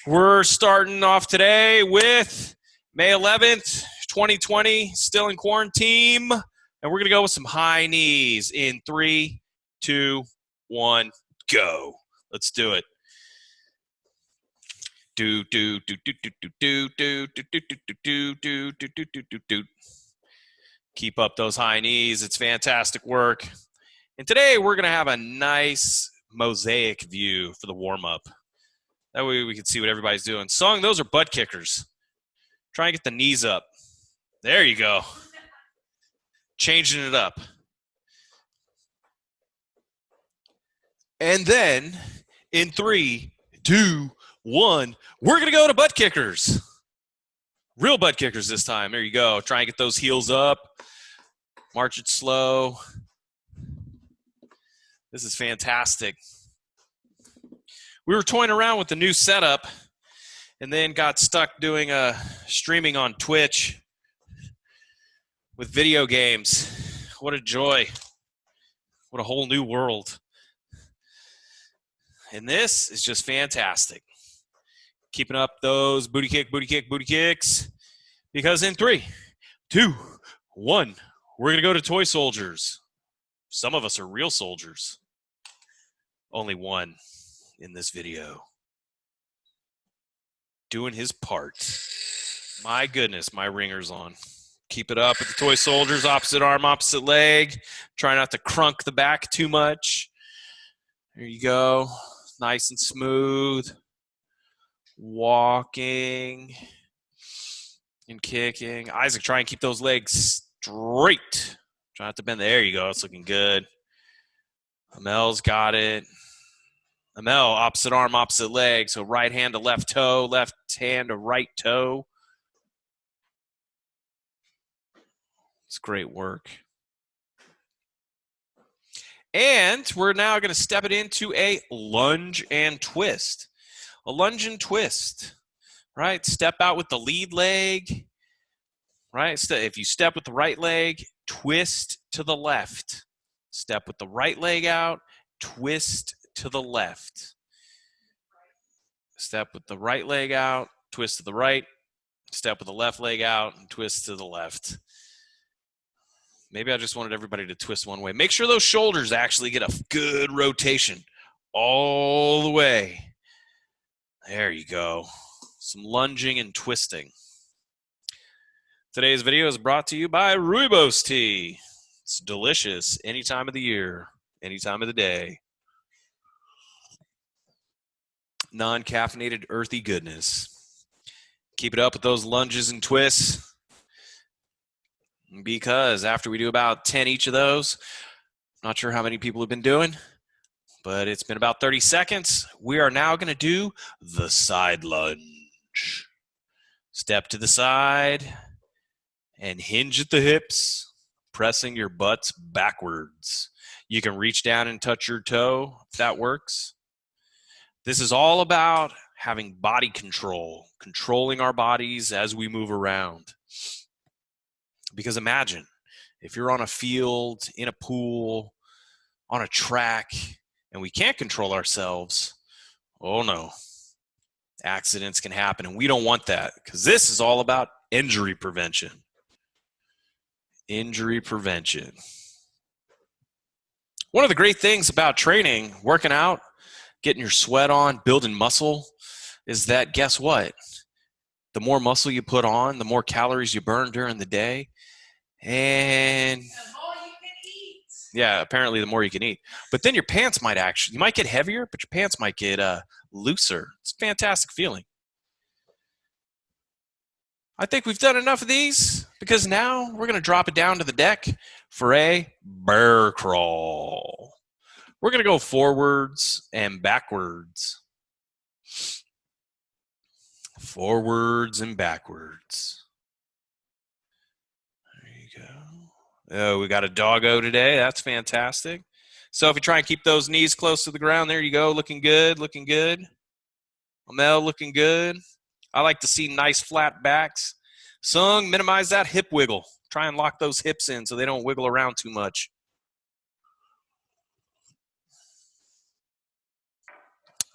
We're starting off today with May 11th, 2020, still in quarantine. And we're going to go with some high knees in 3, 2, 1, go. Let's do it. Do, do, do, do, do, do, do, do, do, do, do, do, do, do, do, do, do. Keep up those high knees. It's fantastic work. And today we're going to have a nice mosaic view for the warm-up. That way we can see what everybody's doing. Sung, those are butt kickers. Try and get the knees up. There you go. Changing it up. And then in 3, 2, 1, we're going to go to butt kickers. Real butt kickers this time. There you go. Try and get those heels up. March it slow. This is fantastic. We were toying around with the new setup and then got stuck doing streaming on Twitch with video games. What a joy. What a whole new world. And this is just fantastic. Keeping up those booty kicks. Because in 3, 2, 1, we're going to go to toy soldiers. Some of us are real soldiers. Only one in this video. Doing his part. My goodness, my ringer's on. Keep it up with the toy soldiers. Opposite arm, opposite leg. Try not to crunk the back too much. There you go. Nice and smooth. Walking and kicking. Isaac, try and keep those legs straight. Try not to bend. There you go. It's looking good. Amel's got it. Amel, opposite arm, opposite leg. So right hand to left toe, left hand to right toe. It's great work. And we're now going to step it into a lunge and twist. A lunge and twist, right? Step out with the lead leg, right? If you step with the right leg, twist to the left. Step with the right leg out, twist to the left. Step with the right leg out, twist to the right. Step with the left leg out and twist to the left. Maybe I just wanted everybody to twist one way. Make sure those shoulders actually get a good rotation all the way. There you go. Some lunging and twisting. Today's video is brought to you by Rooibos tea. It's delicious any time of the year, any time of the day. Non-caffeinated, earthy goodness. Keep it up with those lunges and twists. Because after we do about 10 each of those, not sure how many people have been doing, but it's been about 30 seconds. We are now going to do the side lunge. Step to the side and hinge at the hips, pressing your butts backwards. You can reach down and touch your toe if that works. This is all about having body control, controlling our bodies as we move around. Because imagine if you're on a field, in a pool, on a track, and we can't control ourselves, oh no, accidents can happen. And we don't want that because this is all about injury prevention. Injury prevention. One of the great things about training, working out, getting your sweat on, building muscle, is that guess what? The more muscle you put on, the more calories you burn during the day. And the more you can eat. Yeah, apparently the more you can eat. But then your pants might you might get heavier, but your pants might get looser. It's a fantastic feeling. I think we've done enough of these because now we're going to drop it down to the deck for a bear crawl. We're going to go forwards and backwards. Forwards and backwards. There you go. Oh, we got a doggo today. That's fantastic. So if you try and keep those knees close to the ground, there you go. Looking good, looking good. Amel looking good. I like to see nice flat backs. Sung, minimize that hip wiggle. Try and lock those hips in so they don't wiggle around too much.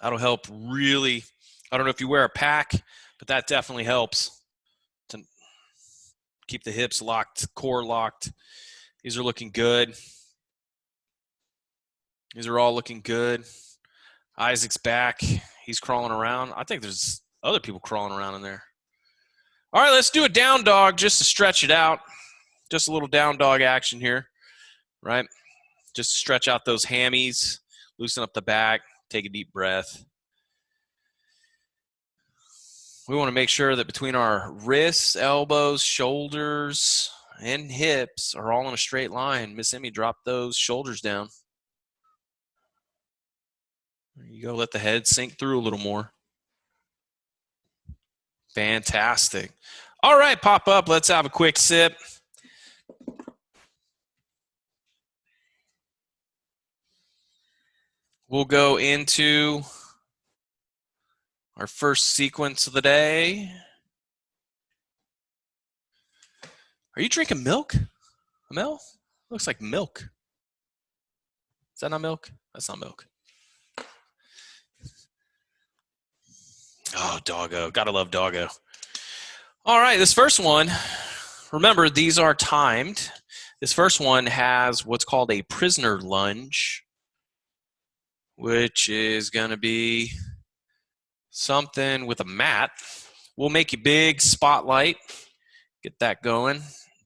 That'll help really I don't know if you wear a pack, but that definitely helps to keep the hips locked, core locked. These are looking good. These are all looking good. Isaac's back. He's crawling around. I think there's other people crawling around in there. All right, let's do a down dog just to stretch it out. Just a little down dog action here, right? Just stretch out those hammies, loosen up the back, take a deep breath. We want to make sure that between our wrists, elbows, shoulders, and hips are all in a straight line. Miss Emmy, drop those shoulders down. There you go. Let the head sink through a little more. Fantastic. All right, pop up. Let's have a quick sip. We'll go into our first sequence of the day. Are you drinking milk, Amel? Looks like milk. Is that not milk? That's not milk. Oh, doggo. Gotta love doggo. All right, this first one, remember, these are timed. This first one has what's called a prisoner lunge, which is going to be something with a mat. We'll make a big spotlight. Get that going.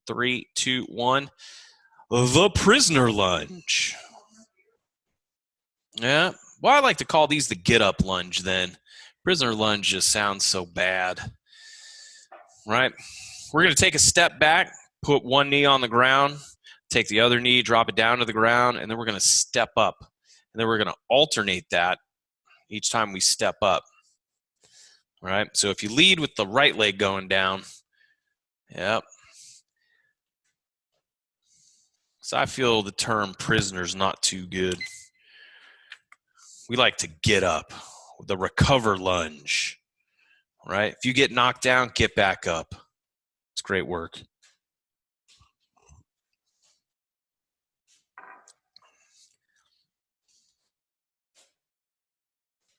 3, 2, 1. The prisoner lunge. Yeah. Well, I like to call these the get up lunge then. Prisoner lunge just sounds so bad. Right? We're going to take a step back, put one knee on the ground, take the other knee, drop it down to the ground, and then we're going to step up. And then we're going to alternate that each time we step up. Right? So if you lead with the right leg going down, yep. So I feel the term prisoner's not too good. We like to get up, the recover lunge, right? If you get knocked down, get back up. It's great work.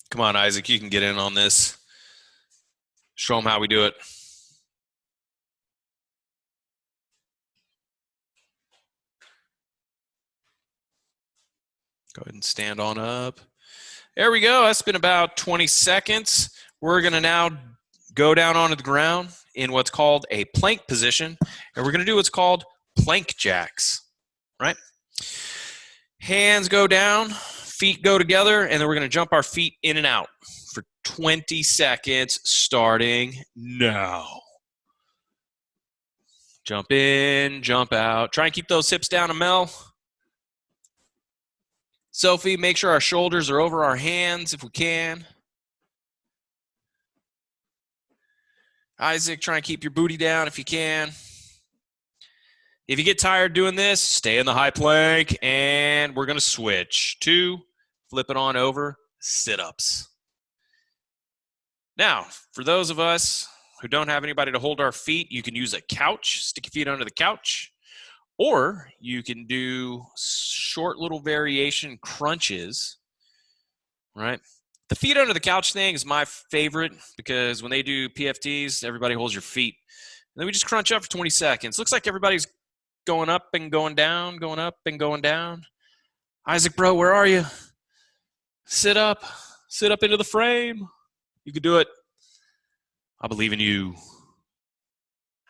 Come on, Isaac, you can get in on this. Show them how we do it. Go ahead and stand on up. There we go. That's been about 20 seconds. We're going to now go down onto the ground in what's called a plank position, and we're going to do what's called plank jacks, right? Hands go down, feet go together, and then we're going to jump our feet in and out for 20 seconds starting now. Jump in, jump out. Try and keep those hips down, Amel. Sophie, make sure our shoulders are over our hands if we can. Isaac, try and keep your booty down if you can. If you get tired doing this, stay in the high plank, and we're going to switch to flip it on over, sit-ups. Now, for those of us who don't have anybody to hold our feet, you can use a couch, stick your feet under the couch. Or you can do short little variation crunches, right? The feet under the couch thing is my favorite because when they do PFTs, everybody holds your feet. And then we just crunch up for 20 seconds. Looks like everybody's going up and going down, going up and going down. Isaac, bro, where are you? Sit up into the frame. You can do it. I believe in you.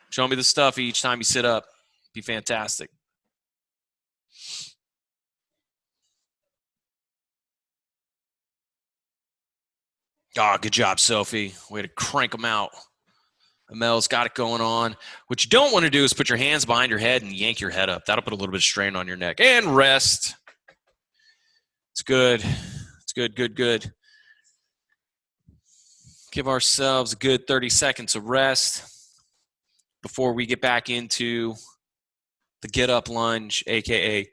Show me the stuff each time you sit up. Be fantastic. Oh, good job, Sophie. Way to crank them out. Amel's got it going on. What you don't want to do is put your hands behind your head and yank your head up. That'll put a little bit of strain on your neck. And rest. It's good. It's good, good, good. Give ourselves a good 30 seconds of rest before we get back into the get-up lunge, a.k.a.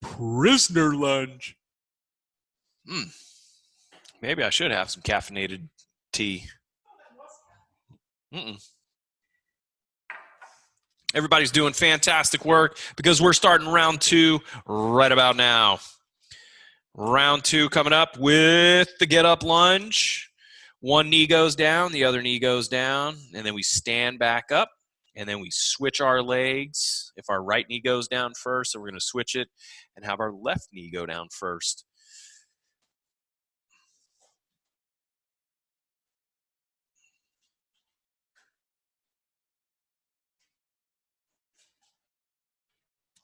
prisoner lunge. Maybe I should have some caffeinated tea. Everybody's doing fantastic work because we're starting round 2 right about now. Round 2 coming up with the get-up lunge. One knee goes down, the other knee goes down, and then we stand back up, and then we switch our legs. If our right knee goes down first, so we're going to switch it and have our left knee go down first.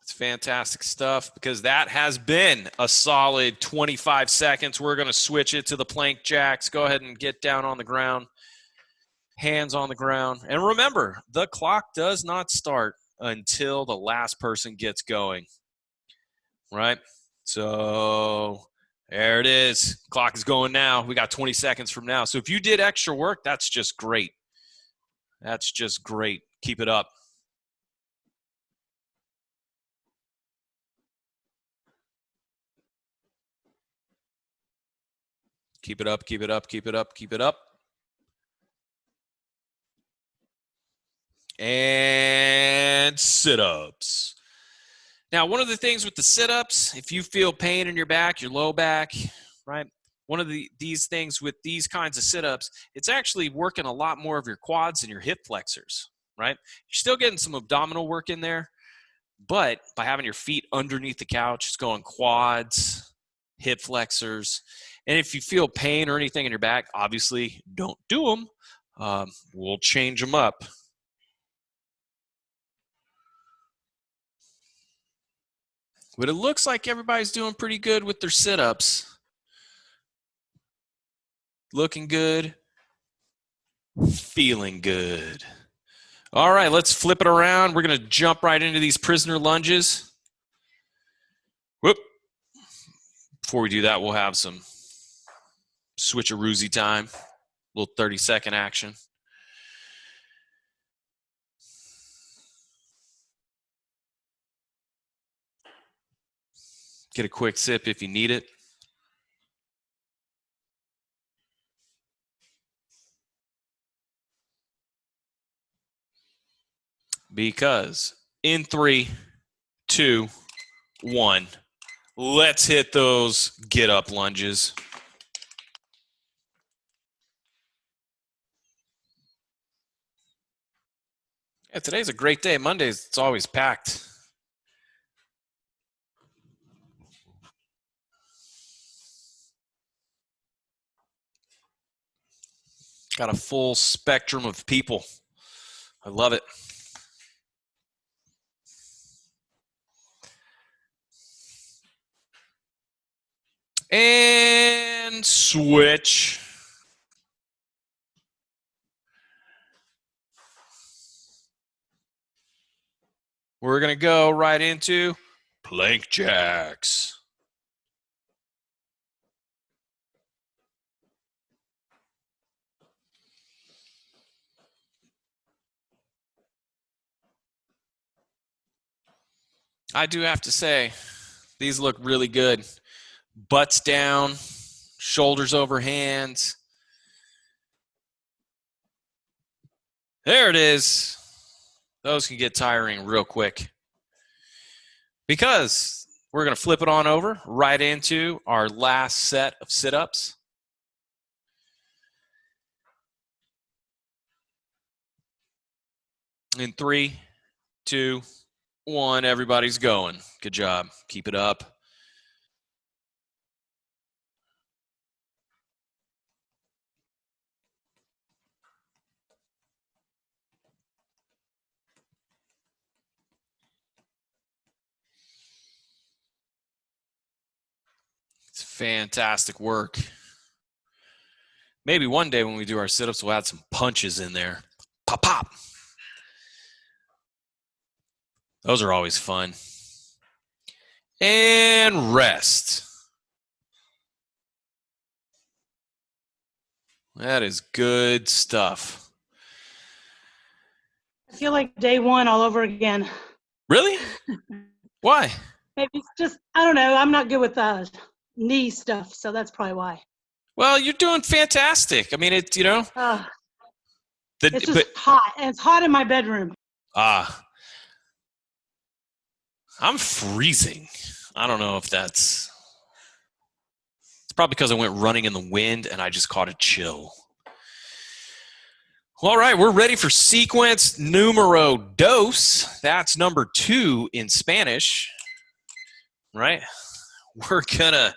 It's fantastic stuff because that has been a solid 25 seconds. We're going to switch it to the plank jacks. Go ahead and get down on the ground, hands on the ground. And remember, the clock does not start until the last person gets going, right? So there it is. Clock is going now. We got 20 seconds from now. So if you did extra work, that's just great. That's just great. Keep it up. Keep it up, keep it up, keep it up, keep it up. And sit-ups. Now, one of the things with the sit-ups, if you feel pain in your back, your low back, right? One of these things with these kinds of sit-ups, it's actually working a lot more of your quads and your hip flexors, right? You're still getting some abdominal work in there, but by having your feet underneath the couch, it's going quads, hip flexors. And if you feel pain or anything in your back, obviously don't do them. We'll change them up. But it looks like everybody's doing pretty good with their sit-ups. Looking good, feeling good. All right, let's flip it around. We're going to jump right into these prisoner lunges. Whoop. Before we do that, we'll have some switcheroozy time, a little 30-second action. Get a quick sip if you need it. Because in 3, 2, 1, let's hit those get-up lunges. Yeah, today's a great day. Mondays, it's always packed. Got a full spectrum of people. I love it. And switch. We're going to go right into plank jacks. I do have to say, these look really good. Butts down, shoulders over hands. There it is. Those can get tiring real quick. Because we're going to flip it on over right into our last set of sit-ups. In 3, 2, 1, everybody's going. Good job. Keep it up. It's fantastic work. Maybe one day when we do our sit-ups, we'll add some punches in there. Pop, pop. Those are always fun. And rest. That is good stuff. I feel like day one all over again. Really? Why? Maybe it's just, I don't know. I'm not good with knee stuff, so that's probably why. Well, you're doing fantastic. I mean, it's, you know. It's just hot, and it's hot in my bedroom. I'm freezing. I don't know if it's probably because I went running in the wind and I just caught a chill. All right, we're ready for sequence numero dos. That's number 2 in Spanish, right? We're going to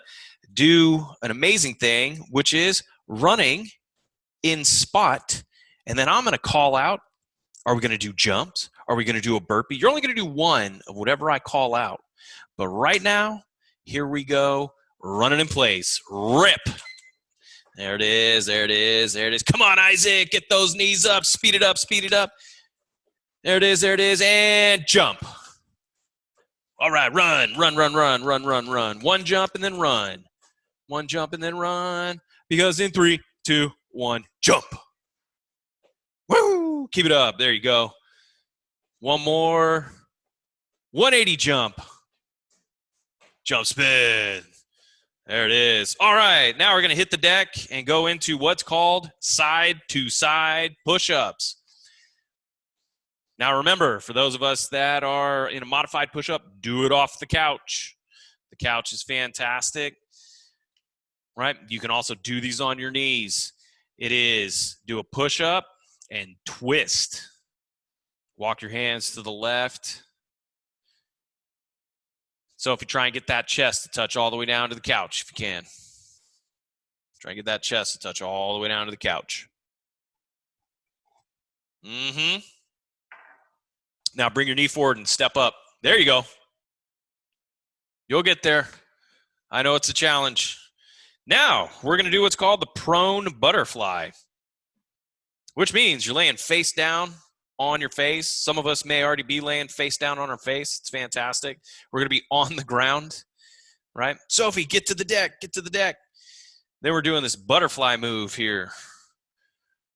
do an amazing thing, which is running in spot. And then I'm going to call out, are we going to do jumps? Are we going to do a burpee? You're only going to do one of whatever I call out. But right now, here we go. Running in place. Rip. There it is. There it is. There it is. Come on, Isaac. Get those knees up. Speed it up. Speed it up. There it is. There it is. And jump. All right. Run. Run, run, run, run, run, run. One jump and then run. One jump and then run. Because in 3, 2, 1, jump. Woo! Keep it up. There you go. One more. 180 jump. Jump spin. There it is. All right. Now we're going to hit the deck and go into what's called side-to-side push-ups. Now remember, for those of us that are in a modified push-up, do it off the couch. The couch is fantastic. Right? You can also do these on your knees. It is do a push-up and twist. Walk your hands to the left. So if you try and get that chest to touch all the way down to the couch, if you can. Try and get that chest to touch all the way down to the couch. Now bring your knee forward and step up. There you go. You'll get there. I know it's a challenge. Now we're going to do what's called the prone butterfly, which means you're laying face down on your face. Some of us may already be laying face down on our face. It's fantastic. We're going to be on the ground, right? Sophie, get to the deck, get to the deck. Then we're doing this butterfly move here.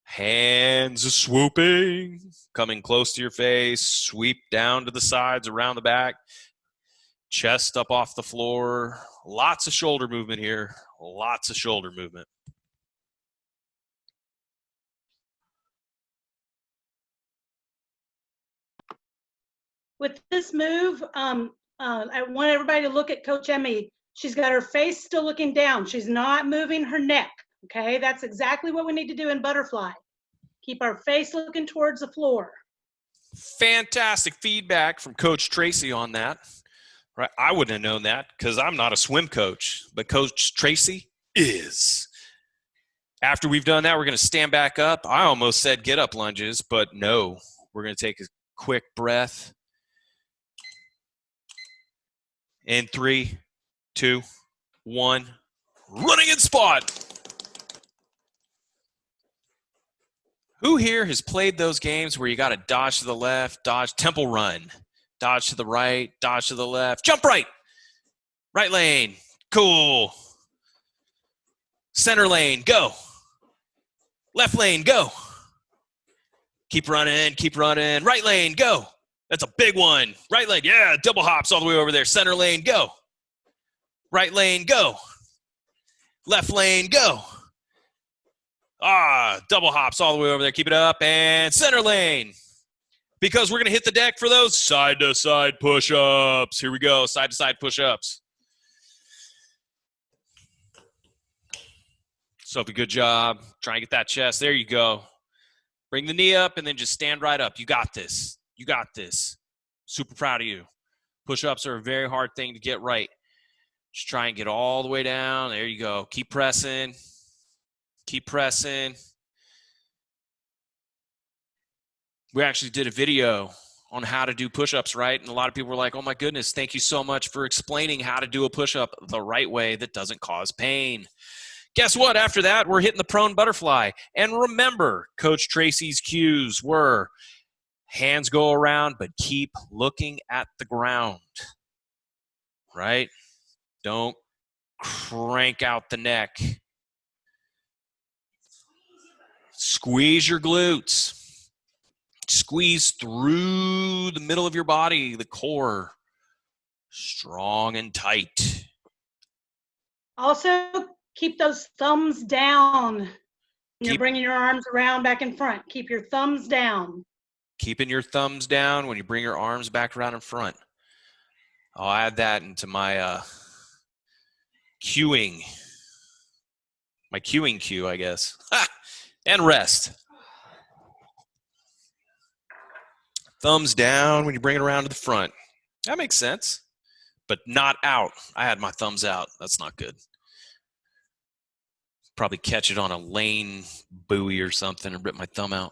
Hands swooping, coming close to your face, sweep down to the sides, around the back, chest up off the floor. Lots of shoulder movement here, lots of shoulder movement. With this move, I want everybody to look at Coach Emmy. She's got her face still looking down. She's not moving her neck, okay? That's exactly what we need to do in butterfly. Keep our face looking towards the floor. Fantastic feedback from Coach Tracy on that. Right? I wouldn't have known that because I'm not a swim coach, but Coach Tracy is. After we've done that, we're going to stand back up. I almost said get up lunges, but no. We're going to take a quick breath. In 3, 2, 1, running in spot. Who here has played those games where you got to dodge to the left, dodge, temple run, dodge to the right, dodge to the left, jump right, right lane, cool. Center lane, go. Left lane, go. Keep running, right lane, go. That's a big one. Right lane, yeah, double hops all the way over there. Center lane, go. Right lane, go. Left lane, go. Double hops all the way over there. Keep it up. And center lane. Because we're going to hit the deck for those side-to-side push-ups. Here we go, side-to-side push-ups. Sophie, good job. Try and get that chest. There you go. Bring the knee up and then just stand right up. You got this. You got this. Super proud of you. Push-ups are a very hard thing to get right. Just try and get all the way down. There you go. Keep pressing. Keep pressing. We actually did a video on how to do push-ups right, and a lot of people were like, oh my goodness, thank you so much for explaining how to do a push-up the right way that doesn't cause pain. Guess what? After that, we're hitting the prone butterfly. And remember, Coach Tracy's cues were hands go around, but keep looking at the ground, right? Don't crank out the neck. Squeeze your glutes. Squeeze through the middle of your body, the core, strong and tight. Also, keep those thumbs down. You're bringing your arms around back in front. Keep your thumbs down. Keeping your thumbs down when you bring your arms back around in front. I'll add that into my cueing. My cueing cue, I guess. And rest. Thumbs down when you bring it around to the front. That makes sense, but not out. I had my thumbs out. That's not good. Probably catch it on a lane buoy or something and rip my thumb out.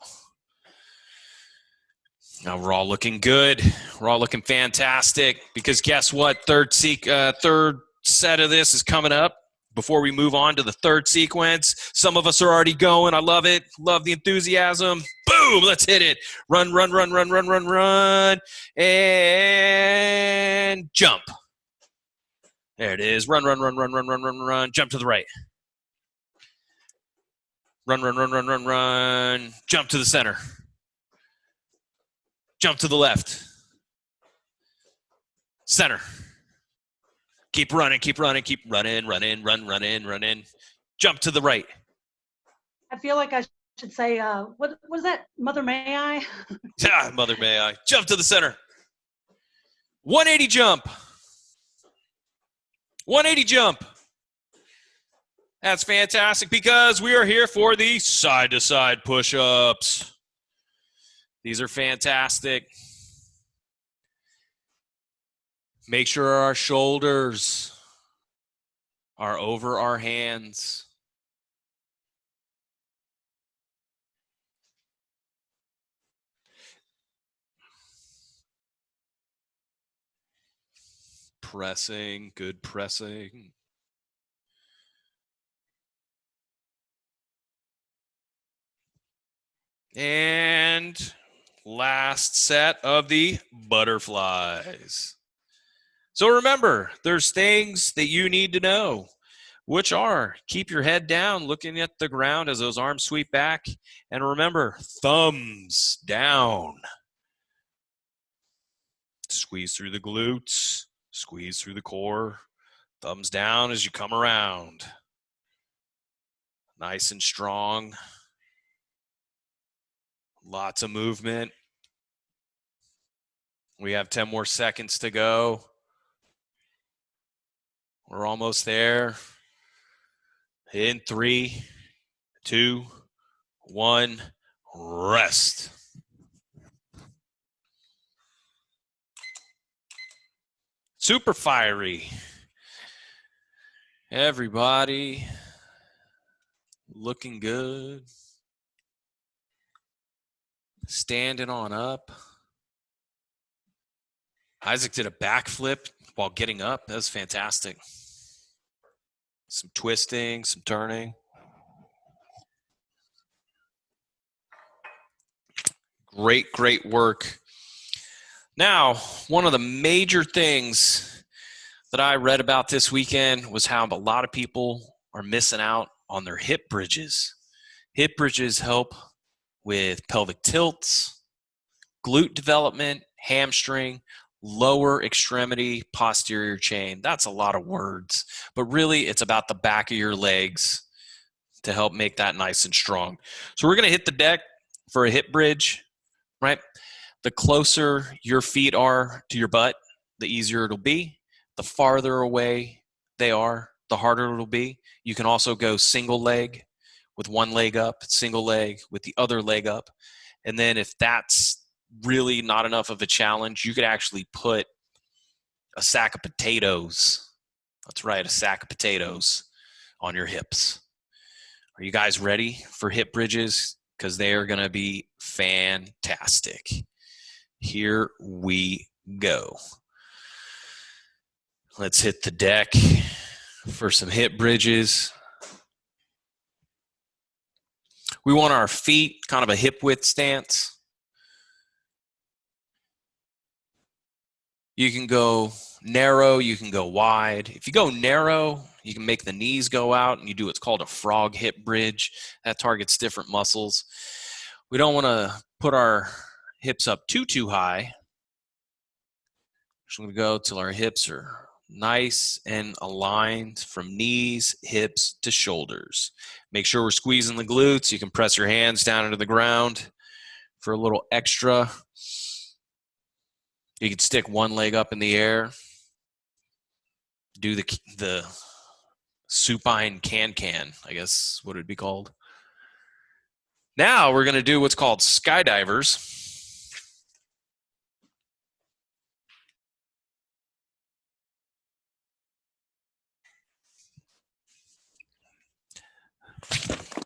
Now we're all looking good. We're all looking fantastic because guess what? Third set of this is coming up. Before we move on to the third sequence, some of us are already going. I love it. Love the enthusiasm. Boom, let's hit it. Run, run, run, run, run, run, run, and jump. There it is. Run, run, run, run, run, run, run, run. Jump to the right. Run, run, run, run, run, run. Jump to the center. Jump to the left. Center. Keep running, keep running, keep running, run in, run, run in, run in. Jump to the right. I feel like I should say, what was that? Mother, may I? Yeah, mother, may I. Jump to the center. 180 jump. 180 jump. That's fantastic because we are here for the side-to-side push-ups. These are fantastic. Make sure our shoulders are over our hands. Pressing, good pressing. And last set of the butterflies. So remember, there's things that you need to know, which are keep your head down, looking at the ground as those arms sweep back. And remember, thumbs down. Squeeze through the glutes, squeeze through the core. Thumbs down as you come around. Nice and strong. Lots of movement. We have 10 more seconds to go. We're almost there. In 3, 2, 1, rest. Super fiery. Everybody looking good. Standing on up. Isaac did a backflip while getting up. That was fantastic. Some twisting, some turning. Great, great work. Now, one of the major things that I read about this weekend was how a lot of people are missing out on their hip bridges. Hip bridges help with pelvic tilts, glute development, hamstring, lower extremity, posterior chain. That's a lot of words, but really it's about the back of your legs to help make that nice and strong. So we're going to hit the deck for a hip bridge, right? The closer your feet are to your butt, the easier it'll be. The farther away they are, the harder it'll be. You can also go single leg with one leg up, single leg with the other leg up. And then if that's really not enough of a challenge, you could actually put a sack of potatoes. That's right, a sack of potatoes on your hips. Are you guys ready for hip bridges? Because they are going to be fantastic. Here we go. Let's hit the deck for some hip bridges. We want our feet kind of a hip width stance. You can go narrow, you can go wide. If you go narrow, you can make the knees go out and you do what's called a frog hip bridge. That targets different muscles. We don't want to put our hips up too high. Just going to go till our hips are nice and aligned from knees, hips to shoulders. Make sure we're squeezing the glutes. You can press your hands down into the ground for a little extra. You can stick one leg up in the air. Do the supine can, I guess what it'd be called. Now we're going to do what's called skydivers.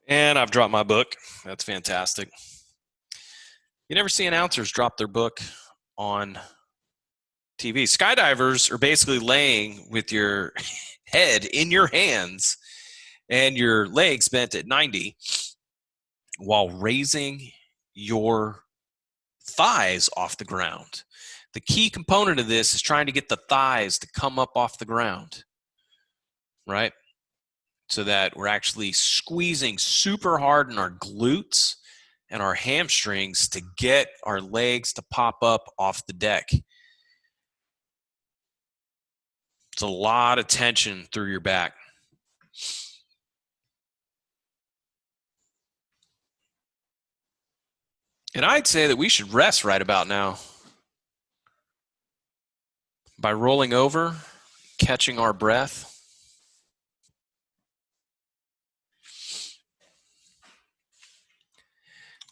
And I've dropped my book. That's fantastic. You never see announcers drop their book on TV. Skydivers are basically laying with your head in your hands and your legs bent at 90 while raising your thighs off the ground. The key component of this is trying to get the thighs to come up off the ground, right? So that we're actually squeezing super hard in our glutes and our hamstrings to get our legs to pop up off the deck. It's a lot of tension through your back. And I'd say that we should rest right about now by rolling over, catching our breath.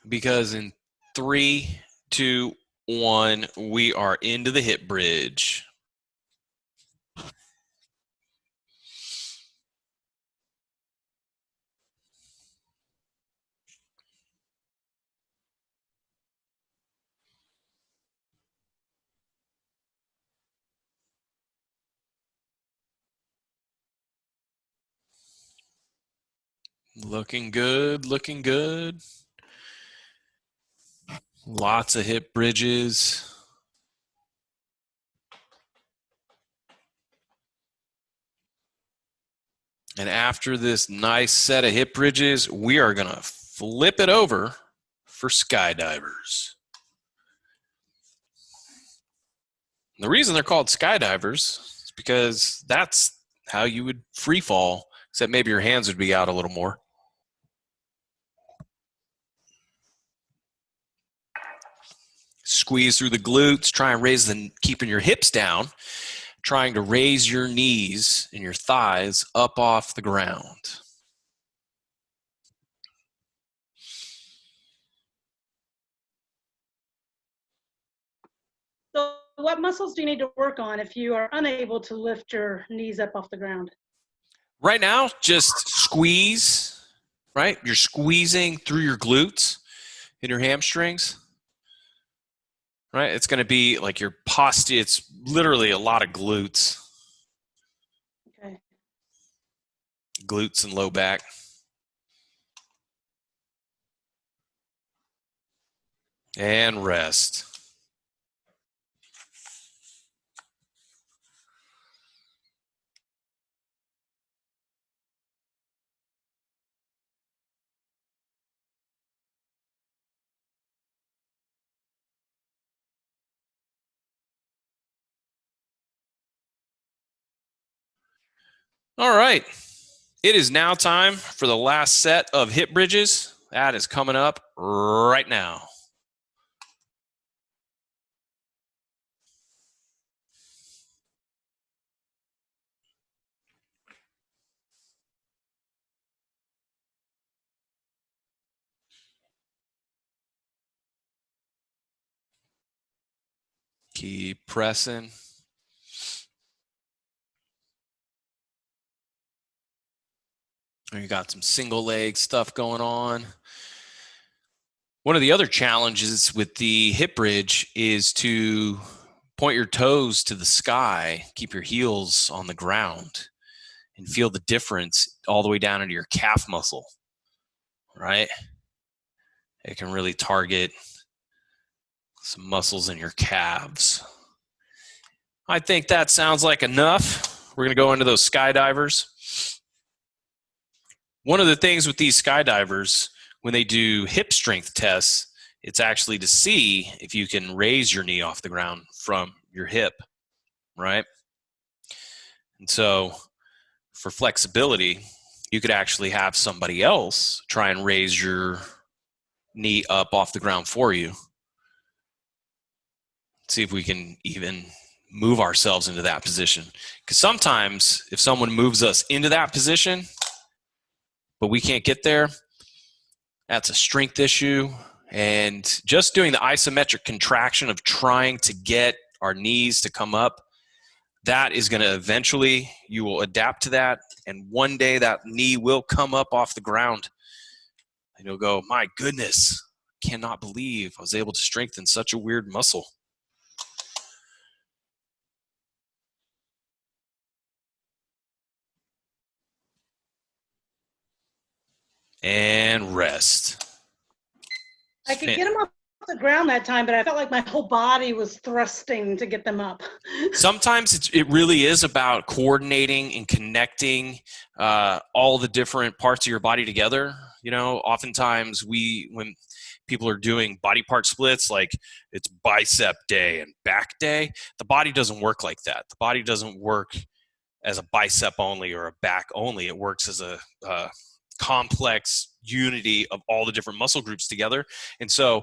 Because in 3, 2, 1, we are into the hip bridge. Looking good, looking good. Lots of hip bridges. And after this nice set of hip bridges, we are going to flip it over for skydivers. The reason they're called skydivers is because that's how you would free fall, except maybe your hands would be out a little more. Squeeze through the glutes, try and raise keeping your hips down, trying to raise your knees and your thighs up off the ground. So what muscles do you need to work on if you are unable to lift your knees up off the ground? Right now, just squeeze, right? You're squeezing through your glutes and your hamstrings, right? It's going to be like your posture. It's literally a lot of glutes. Okay. Glutes and low back. And rest. All right. It is now time for the last set of hip bridges. That is coming up right now. Keep pressing. You got some single leg stuff going on. One of the other challenges with the hip bridge is to point your toes to the sky, keep your heels on the ground, and feel the difference all the way down into your calf muscle, right? It can really target some muscles in your calves. I think that sounds like enough. We're going to go into those skydivers. One of the things with these skydivers, when they do hip strength tests, it's actually to see if you can raise your knee off the ground from your hip, right? And so for flexibility, you could actually have somebody else try and raise your knee up off the ground for you. See if we can even move ourselves into that position. Because sometimes if someone moves us into that position, but we can't get there, that's a strength issue. And just doing the isometric contraction of trying to get our knees to come up, that is going to eventually, you will adapt to that. And one day that knee will come up off the ground. And you'll go, my goodness, cannot believe I was able to strengthen such a weird muscle. And rest. I could get them off the ground that time, but I felt like my whole body was thrusting to get them up. Sometimes it really is about coordinating and connecting all the different parts of your body together. You know, oftentimes when people are doing body part splits, like it's bicep day and back day, the body doesn't work like that. The body doesn't work as a bicep only or a back only. It works as a complex unity of all the different muscle groups together. And so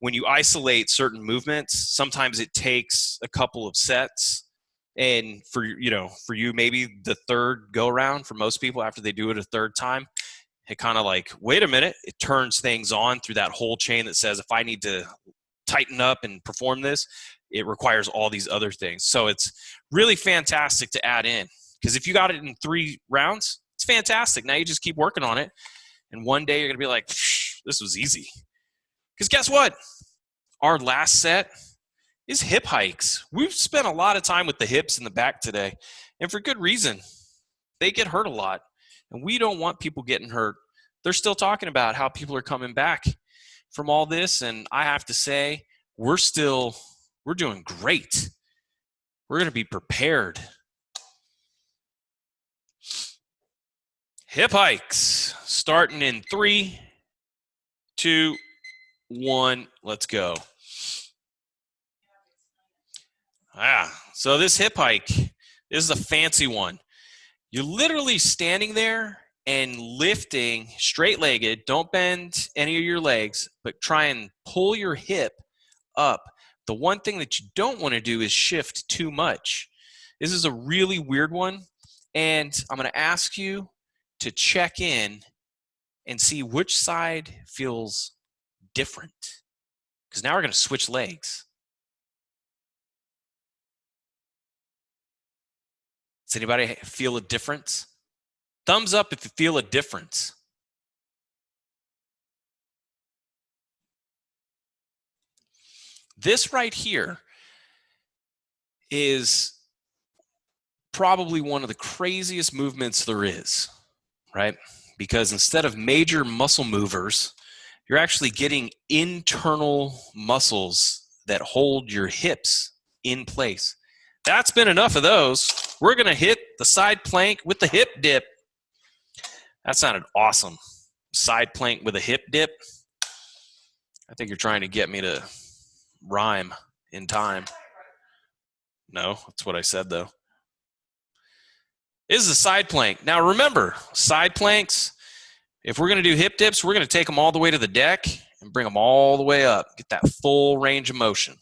when you isolate certain movements, sometimes it takes a couple of sets. And for you, maybe the third go around, for most people, after they do it a third time, it kind of like, wait a minute, it turns things on through that whole chain that says, if I need to tighten up and perform this, it requires all these other things. So it's really fantastic to add in, because if you got it in 3 rounds, it's fantastic. Now you just keep working on it. And one day you're going to be like, this was easy. Because guess what? Our last set is hip hikes. We've spent a lot of time with the hips and the back today, and for good reason. They get hurt a lot, and we don't want people getting hurt. They're still talking about how people are coming back from all this, and I have to say, we're doing great. We're going to be prepared. Hip hikes, starting in 3, 2, 1, let's go. So this hip hike, this is a fancy one. You're literally standing there and lifting straight-legged. Don't bend any of your legs, but try and pull your hip up. The one thing that you don't want to do is shift too much. This is a really weird one, and I'm going to ask you to check in and see which side feels different, because now we're going to switch legs. Does anybody feel a difference? Thumbs up if you feel a difference. This right here is probably one of the craziest movements there is, right? Because instead of major muscle movers, you're actually getting internal muscles that hold your hips in place. That's been enough of those. We're going to hit the side plank with the hip dip. That sounded awesome. Side plank with a hip dip. I think you're trying to get me to rhyme in time. No, that's what I said, though. This is a side plank. Now, remember, side planks, if we're going to do hip dips, we're going to take them all the way to the deck and bring them all the way up. Get that full range of motion.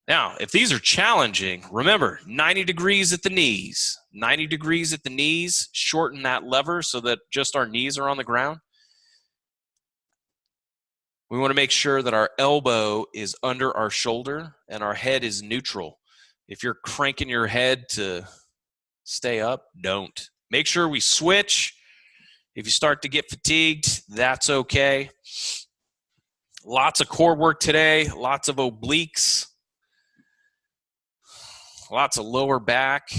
Now, if these are challenging, remember, 90 degrees at the knees. 90 degrees at the knees. Shorten that lever so that just our knees are on the ground. We want to make sure that our elbow is under our shoulder and our head is neutral. If you're cranking your head to stay up, don't. Make sure we switch. If you start to get fatigued, that's okay. Lots of core work today, lots of obliques, lots of lower back.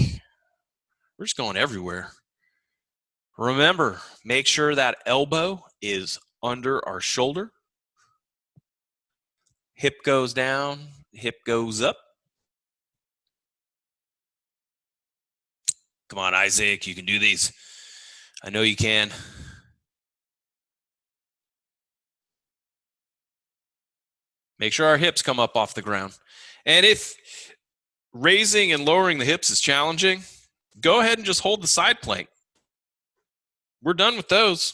We're just going everywhere. Remember, make sure that elbow is under our shoulder. Hip goes down, hip goes up. Come on, Isaac, you can do these. I know you can. Make sure our hips come up off the ground. And if raising and lowering the hips is challenging, go ahead and just hold the side plank. We're done with those.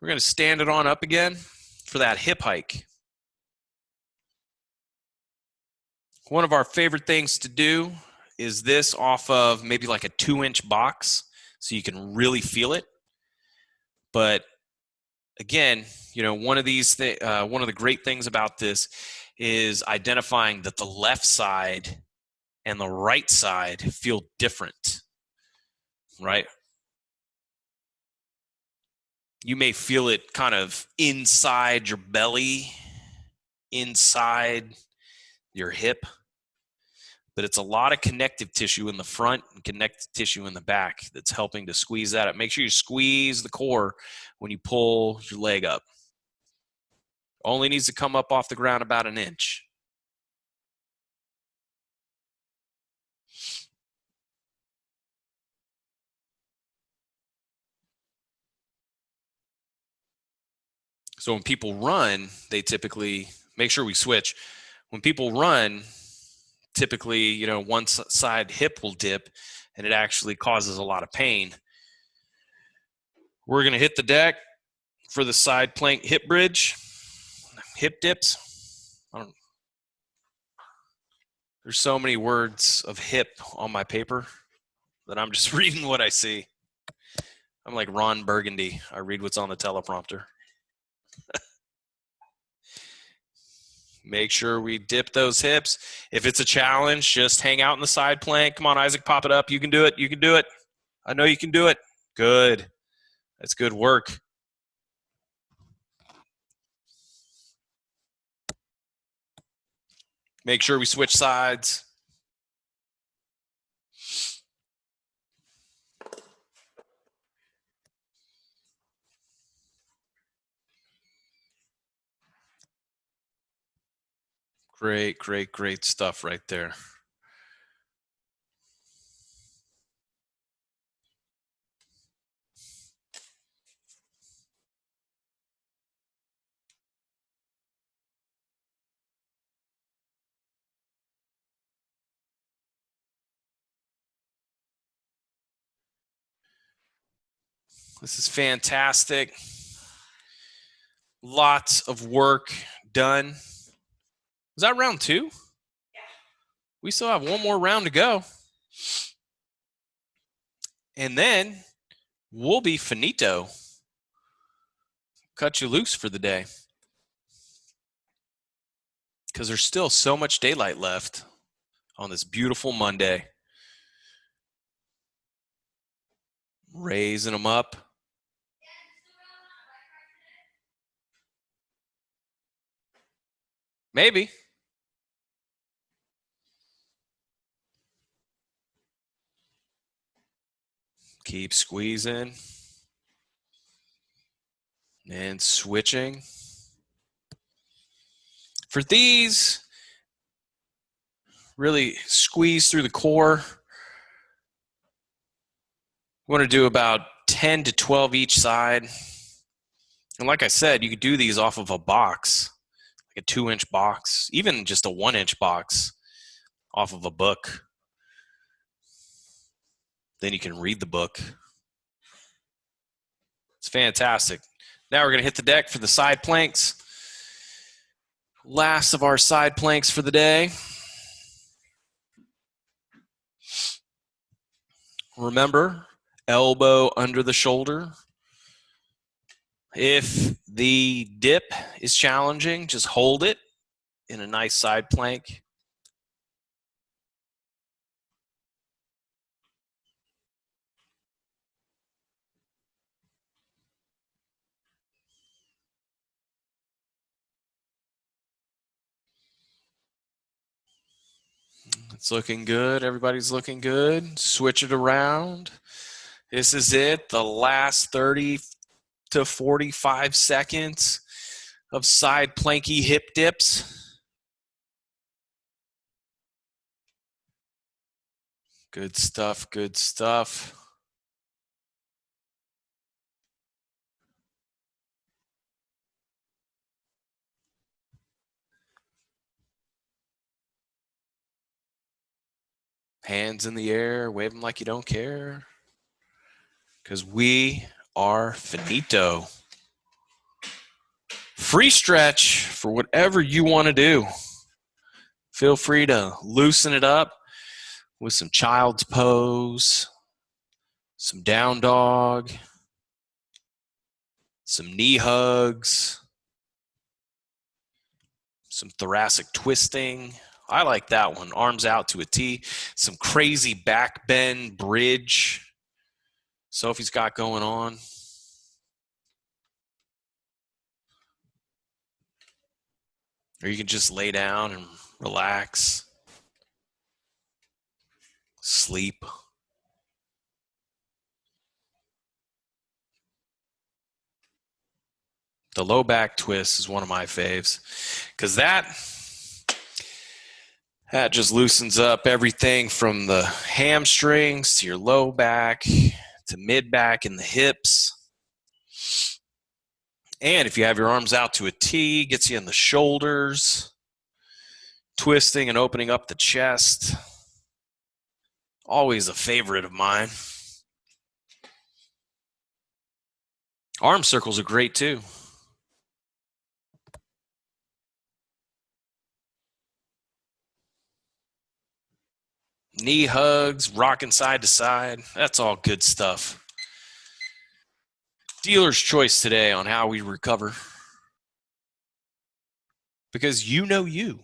We're going to stand it on up again for that hip hike. One of our favorite things to do is this off of maybe like a 2-inch box so you can really feel it. But again, you know, one of the great things about this is identifying that the left side and the right side feel different, right? You may feel it kind of inside your belly, inside your hip, but it's a lot of connective tissue in the front and connective tissue in the back that's helping to squeeze that up. Make sure you squeeze the core when you pull your leg up. Only needs to come up off the ground about an inch. So when people run, they typically, make sure we switch. When people run, typically, you know, one side hip will dip and it actually causes a lot of pain. We're going to hit the deck for the side plank hip bridge, hip dips. There's so many words of hip on my paper that I'm just reading what I see. I'm like Ron Burgundy. I read what's on the teleprompter. Make sure we dip those hips. If it's a challenge, just hang out in the side plank. Come on, Isaac, pop it up. You can do it. You can do it. I know you can do it. Good. That's good work. Make sure we switch sides. Great, great, great stuff right there. This is fantastic. Lots of work done. Was that round 2? Yeah. We still have one more round to go. And then we'll be finito. Cut you loose for the day. Because there's still so much daylight left on this beautiful Monday. Raising them up. Maybe. Keep squeezing. And switching. For these, really squeeze through the core. We want to do about 10 to 12 each side. And like I said, you could do these off of a box, like a 2-inch box, even just a 1-inch box off of a book. Then you can read the book. It's fantastic. Now we're going to hit the deck for the side planks. Last of our side planks for the day. Remember, elbow under the shoulder. If the dip is challenging, just hold it in a nice side plank. It's looking good. Everybody's looking good. Switch it around. This is it. The last 30 to 45 seconds of side planky hip dips. Good stuff. Good stuff. Hands in the air, wave them like you don't care. Because we are finito. Free stretch for whatever you want to do. Feel free to loosen it up with some child's pose, some down dog, some knee hugs, some thoracic twisting. I like that one. Arms out to a T. Some crazy back bend bridge Sophie's got going on. Or you can just lay down and relax, sleep. The low back twist is one of my faves because that just loosens up everything from the hamstrings to your low back to mid back and the hips. And if you have your arms out to a T, gets you in the shoulders, twisting and opening up the chest. Always a favorite of mine. Arm circles are great too. Knee hugs, rocking side to side. That's all good stuff. Dealer's choice today on how we recover. Because you know you.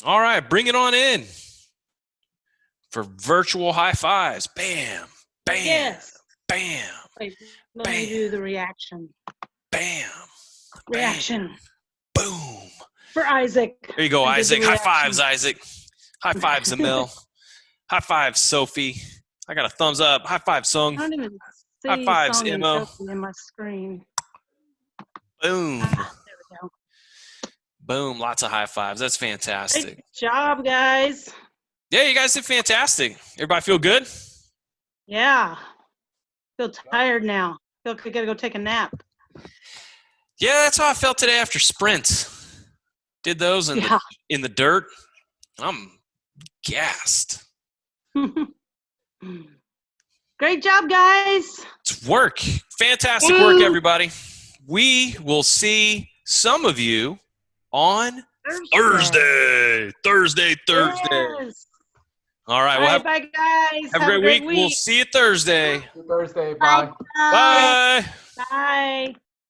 All right, bring it on in for virtual high fives. Bam, bam, Yes. bam. Wait, let me do the reaction. Bam. Reaction. Bam, boom. For Isaac. There you go, Isaac. High fives, Isaac. High fives, Emil. High fives, Sophie. I got a thumbs up. High five, Sung. I don't even see High fives, Song and Imo. Sophie in my screen. Boom. There we go. Boom. Lots of high fives. That's fantastic. Great job, guys. Yeah, you guys did fantastic. Everybody feel good? Yeah. Feel tired now. Feel like I gotta go take a nap. Yeah, that's how I felt today after sprints. Did those in the dirt. I'm gassed. Great job, guys. It's work. Fantastic work, everybody. We will see some of you on Thursday. Yes. All right. All right, bye, guys. Have a great week. We'll see you Thursday. Thursday. Bye. Bye. Bye.